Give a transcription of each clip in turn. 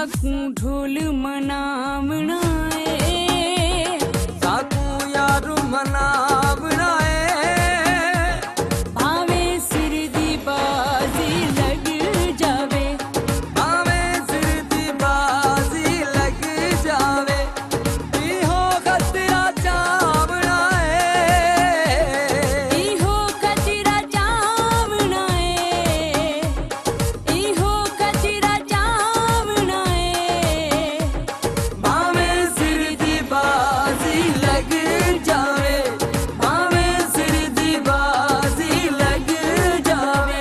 साकू ढोल मनावना साकू यारू मनावना भावे सिर दी बाजी लग जावे भावे सिर दी बाजी लग जावे इहो खतरा चावना इहो खतरा चावना इहो खतरा चावना भावे सिर दी बाजी लग जावे भावे सिर दी बाजी लग जावे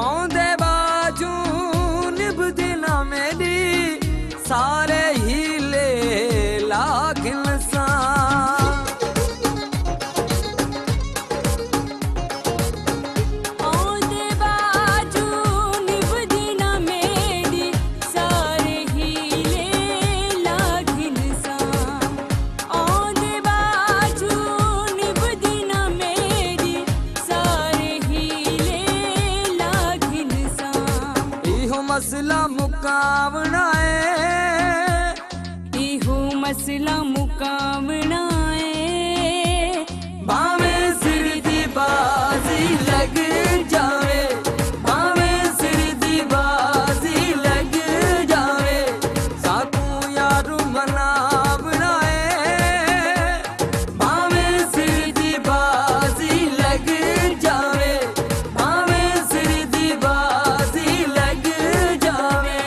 औंदे बाजू निभदी ना मेरी सारे हीले लागिन सा औंदे बाजू निभदी ना मेरी सारे हीले लागिन सा औंदे बाजू निभदी ना मेरी सारे हीले लागिन सा इहो मसला मुकावना इहो मसला मुकावना भावे सिर दी बाजी लग जावे भावे सिर दी बाजी लग जावे साकू यारू मनावना भावे सिर दी बाजी लग जावे भावे सिर दी बाजी लग जावे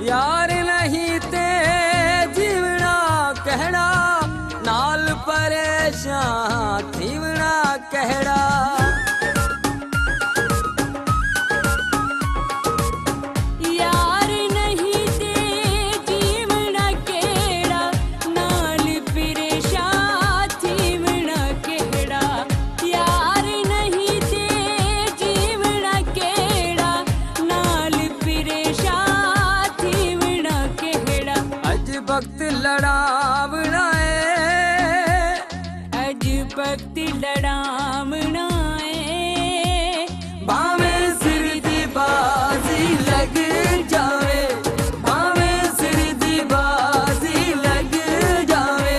यार नहीं ते जीवना कहड़ा नाल परेशान जीवना कहड़ा यार नहीं ते जीवना केड़ा नाल परेशान जीवना केड़ा यार नहीं ते जीवना केड़ा नाल परेशान जीवना केड़ा अज वक्त लड़ावना अज वक्त लड़ावना भावे सिर दी बाजी लग जावे भावे सिर दी बाजी लग जावे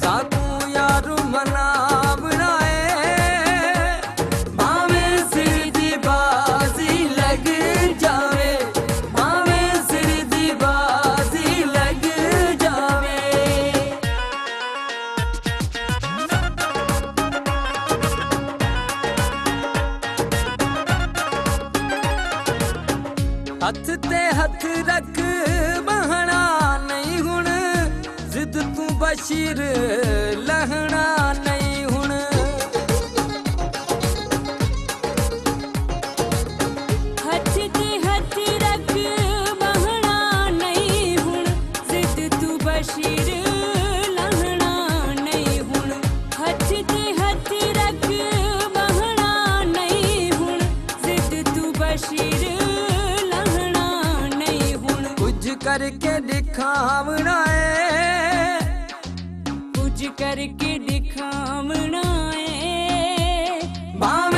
साकू यारू मनावना भावे सिर दी बाजी लग जावे भावे सिर दी बाजी लग जावे हथ ते हथ रख बहना नहीं हुण जिद तू बशीर लहना नहीं हुण हथ ते हथ रख बहना नहीं हुण जिद तू बशीर लहना नहीं हुण हथ ते हथ रख बहना नहीं हुण जिद तू बशीर लहना नहीं हुण कुछ करके दिखावना कुछ करके दिखावना भावे